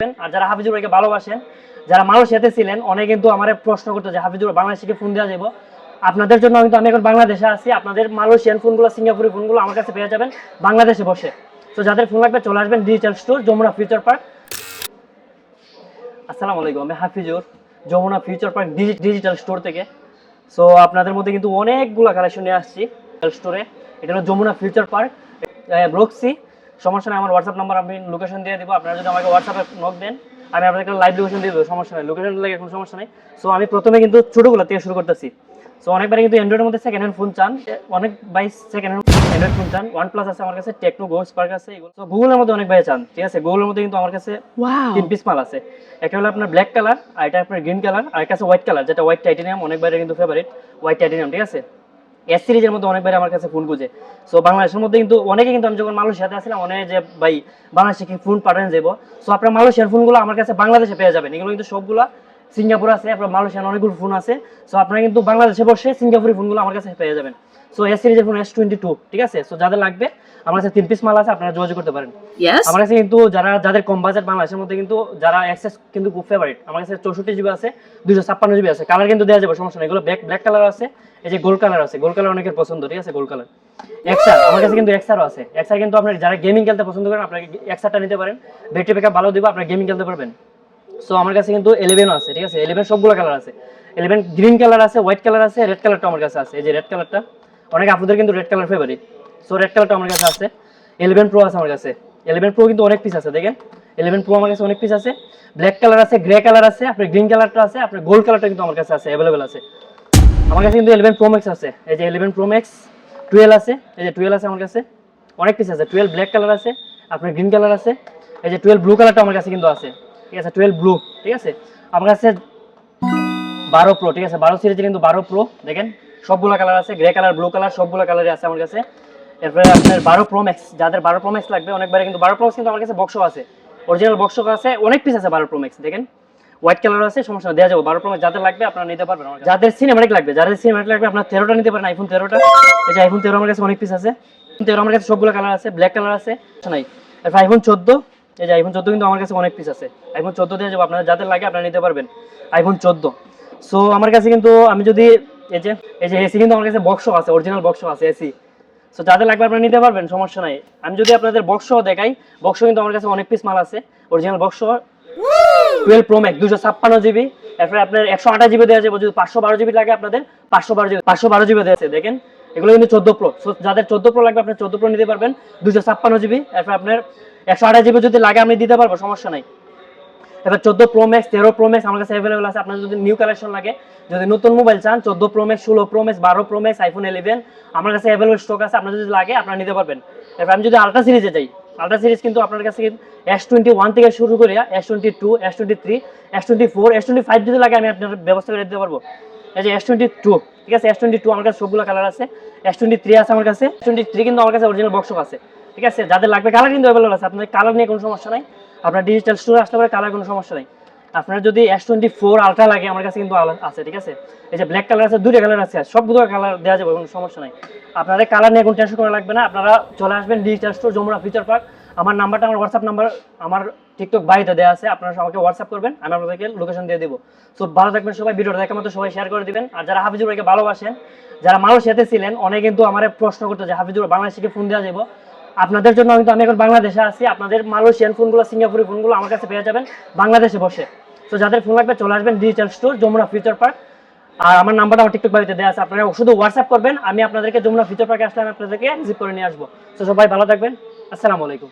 আর যারা হাফিজুর ভাইকে ভালোবাসেন, যারা মালয়েশিয়াতে ছিলেন, অনেকে কিন্তু আমার প্রশ্ন করতো যে হাফিজুর বাংলাদেশে ফোন দেওয়া যাবো। আপনাদের জন্য কিন্তু আমি এখন বাংলাদেশে আছি। আপনাদের মালয়েশিয়ান ফোনগুলো, সিঙ্গাপুরি ফোনগুলো আমার কাছে পেয়ে যাবেন বাংলাদেশে বসে। তো যাদের ফোন লাগবে চলে আসবেন digital store, Jamuna future park. আসসালামু আলাইকুম, আমি Hafizur, Jamuna future park digital store থেকে। সো আপনাদের মধ্যে কিন্তু অনেকগুলো কালেকশন নিয়ে আসছি স্টোরে। এটা হলো যমুনা ফিউচার পার্ক, ব্লকসি। সমস্যা নেই, আমার হোয়াটসঅ্যাপ নাম্বার আমি লোকেশন দিয়ে দিব। আপনারা যদি আমাকে হোয়াটসঅ্যাপে নক দেন, আমি আপনাদেরকে লাইভ লোকেশন দিয়ে দেবো, সমস্যা নেই, লোকেশন লাগে কোনো সমস্যা নেই। সো আমি প্রথমে কিন্তু ছোটোগুলো থেকে শুরু করতেছি। সো অনেকবারে কিন্তু অ্যান্ড্রয়েডের মধ্যে সেকেন্ড হ্যান্ড ফোন চান, অনেক ভাই সেকেন্ড হ্যান্ড অ্যান্ড্রয়েড ফোন চান। OnePlus আছে আমার কাছে, টেকনো, গো স্পার্ক আছে, এগুলো। তো গুগলের মধ্যে অনেক ভাই চান, ঠিক আছে। গুগলের মধ্যে কিন্তু আমার কাছে 3 পিস মাল আছে। একটা হলো আপনার ব্ল্যাক কালার, আর এটা আপনার গ্রিন কালার, আর একটা আছে হোয়াইট কালার, যেটা হোয়াইট টাইটেনিয়াম। অনেক বাইরে কিন্তু ফেভারিট হোয়াইট টাইটেনিয়াম, ঠিক আছে। এস সিরিজের মধ্যে অনেক বাইরে আমার কাছে ফোন খুঁজে। সো বাংলাদেশের মধ্যে কিন্তু অনেকে কিন্তু, আমি যখন মালয়েশিয়াতে আসছিলাম, অনেক যে ভাই বাংলাদেশে কি ফোন পাঠান যাবো। সো আপনার মালয়েশিয়ার ফোনগুলো আমার কাছে বাংলাদেশে পেয়ে যাবেন। এগুলো কিন্তু সবগুলা সিঙ্গাপুর আছে, আপনার মালয়েশিয়ান অনেকগুলো ফোন আছে। সো আপনারা কিন্তু বাংলাদেশে বসে সিঙ্গাপুরি ফোনগুলো আমার কাছে পেয়ে যাবেন। সো এস সিরিজের ফোন S22, ঠিক আছে। সো যাদের লাগবে আমার কাছে 3 পিস মাল আছে, আপনারা যোগাযোগ করতে পারেন। আমার কাছে কিন্তু যাদের কম বাজেট, বাংলাদেশের মধ্যে কিন্তু যারা অ্যাক্সেস কিন্তু খুব ফেভারিট, আমার কাছে 64 জিবি আছে, 256 জিবি আছে। কালার কিন্তু দেওয়া যাবে, সমস্যা নেই। এগুলো ব্ল্যাক কালার আছে, এই যে গোল্ড কালার আছে, গোল্ড কালার অনেকের পছন্দ, ঠিক আছে। গোল্ড কালার এক্সআর আমার কাছে কিন্তু এক্সআরও আছে। এক্সআর কিন্তু আপনার যারা গেমিং খেলতে পছন্দ করেন, আপনারা এক্সআরটা নিতে পারেন। ব্যাটারি ব্যাকআপ ভালো দিবে, আপনারা গেমিং খেলতে পারবেন। সো আমার কাছে কিন্তু 11 আছে, ঠিক আছে। 11 সবগুলো কালার আছে। 11 গ্রিন কালার আছে, হোয়াইট কালার আছে, রেড কালারটা আমার কাছে আছে। এই যে রেড কালারটা, অনেক আপনাদের কিন্তু red colour favourite. So red কালারটা আমার কাছে আছে। 11 প্রো আছে আমার কাছে। 11 প্রো কিন্তু অনেক পিস আছে, দেখেন। 11 প্রো আমার কাছে অনেক পিস আছে। ব্ল্যাক কালার আছে, গ্রে কালার আছে, আপনার গ্রিন কালারটা আছে, আপনার গোল্ড কালারটা কিন্তু আমার কাছে আছে, অ্যাভেলেবেল আছে। আমার কাছে কিন্তু 11 প্রো ম্যাক্স আছে। এই যে 11 প্রো ম্যাক্স 12 আছে, এই যে 12 আছে আমার কাছে, অনেক পিস আছে। 12 ব্ল্যাক কালার আছে, আপনার গ্রিন কালার আছে। এই যে 12 ব্লু কালারটা আমার কাছে কিন্তু আছে, ঠিক আছে। 12 ব্লু, ঠিক আছে। আমার কাছে 12 প্রো, ঠিক আছে। 12 সিরিজে কিন্তু 12 প্রো, দেখেন সবগুলো কালার আছে, গ্রে কালার, ব্লু কালার, সবগুলো কালারই আছে আমার কাছে। এরপরে আপনার 12 প্রো ম্যাক্স, যাদের 12 প্রো ম্যাক্স লাগবে, অনেকবারে কিন্তু 12 প্রো ম্যাক্স কিন্তু আমার কাছে বক্সও আছে, অরিজিনাল বক্সও আছে, অনেক পিস আছে 12 প্রো ম্যাক্স, দেখেন হোয়াইট কালার আছে, সমস্যা দেওয়া যাবে। 12 প্রো ম্যাক্স যাদের লাগবে আপনারা নিতে পারবেন। যাদের সিনেম্যাটিক লাগবে, আপনার 13টা নিতে পারেন, আইফোন 13টা। এই যে আইফোন 13 আমার কাছে অনেক পিস আছে। 13 আমার কাছে সবগুলো কালার আছে, ব্ল্যাক কালার আছে, নাই। এরপর আইফোন 14, এই যে আইফোন 14 কিন্তু আমার কাছে অনেক পিস আছে। আইফোন 14 দিয়ে যাবো, আপনারা যাদের লাগে আপনারা নিতে পারবেন আইফোন 14। সো আমার কাছে কিন্তু, আমি যদি এই যে এসি কিন্তু আমার কাছে বক্সও আছে, অরিজিনাল বক্সও আছে এসি। সো যাদের লাগবে আপনারা নিতে পারবেন, সমস্যা নাই। আমি যদি আপনাদের বক্সও দেখাই, বক্সও কিন্তু আমার কাছে অনেক পিস মাল আছে, original box. 12 pro max 256 GB, এরপরে আপনার 128 জিবি দেওয়া যাবে। যদি 512 জিবি লাগে আপনাদের 512 জিবি দেওয়া আছে, দেখেন এগুলো কিন্তু 14 প্রো। সো যাদের 14 প্রো লাগবে আপনার 14 প্রো নিতে পারবেন, 256 জিবি। এরপর আপনার 128 জিবি যদি লাগে আমি দিতে পারবো, সমস্যা নাই। এবার 14 প্রো ম্যাক্স, 13 প্রো ম্যাক্স আমার কাছে অ্যাভেলেবল আছে। আপনার যদি নিউ কালেকশন লাগে, যদি নতুন মোবাইল চান, 14 pro max, 16 pro max, 12 pro max, iPhone 11 আমার কাছে অ্যাভেলেবল স্টক আছে। আপনার যদি লাগে আপনারা নিতে পারবেন। এবার আমি যদি আলট্রা সিরিজে যাই, আলট্রা সিরিজ কিন্তু আপনার কাছে S21 থেকে শুরু করে S22, S23, S24, S25 যদি লাগে আমি আপনার ব্যবস্থা করে দিতে পারবো। এই যে S22, ঠিক আছে। S22 আমার কাছে সবগুলো কালার আছে। S23 আছে আমার কাছে। S23 কিন্তু আমার কাছে অরিজিনাল বক্সও আছে, ঠিক আছে। যাদের লাগবে কালার কিন্তু অ্যাভেলেবল আছে, আপনাদের কালার নিয়ে কোনো সমস্যা নাই। আপনার ডিজিটাল স্টোরে আসলে পরে কালার কোনো সমস্যা নাই। আপনার যদি S24 আলট্রা লাগে আমার কাছে কিন্তু আছে, ঠিক আছে। এই যে ব্ল্যাক কালার আছে, দুইটা কালার আছে, সবগুলো কালার দেওয়া যাবে, কোনো সমস্যা নাই। আপনাদের কালার নিয়ে কোনো টেনশন করা লাগবে না। আপনারা চলে আসবেন digital store, Jamuna future park. আমার নাম্বারটা, আমার হোয়াটসঅ্যাপ নাম্বার আমার টিকটক বাড়িতে দেওয়া আছে, আপনারা আমাকে হোয়াটসঅ্যাপ করবেন, আমি আপনাদেরকে লোকেশন দিয়ে দেবো। সো ভালো থাকবেন সবাই, ভিডিওটা দেখার মতো সবাই শেয়ার করে দিবেন। আর যারা হাফিজুর ভাইকে ভালোবাসেন, যারা মালয়েশিয়াতে ছিলেন, অনেকে কিন্তু আমার প্রশ্ন করতো যে হাফিজুর বাংলাদেশে ফোন দেওয়া যাবো। আপনাদের জন্য কিন্তু আমি এখন বাংলাদেশে আছি। আপনাদের মালয়েশিয়ান ফোনগুলো, সিঙ্গাপুরি ফোনগুলো আমার কাছে পেয়ে যাবেন বাংলাদেশে বসে। তো যাদের ফোন লাগবে চলে আসবেন digital store, Jamuna future park. আর আমার নাম্বারটা আমার টিকটক বাড়িতে দেওয়া আছে, আপনারা শুধু হোয়াটসঅ্যাপ করবেন, আমি আপনাদেরকে যমুনা ফিউচার পার্কে আসলে আমি আপনাদেরকে রিসিভ করে নিয়ে আসবো। তো সবাই ভালো থাকবেন, আসসালামু আলাইকুম।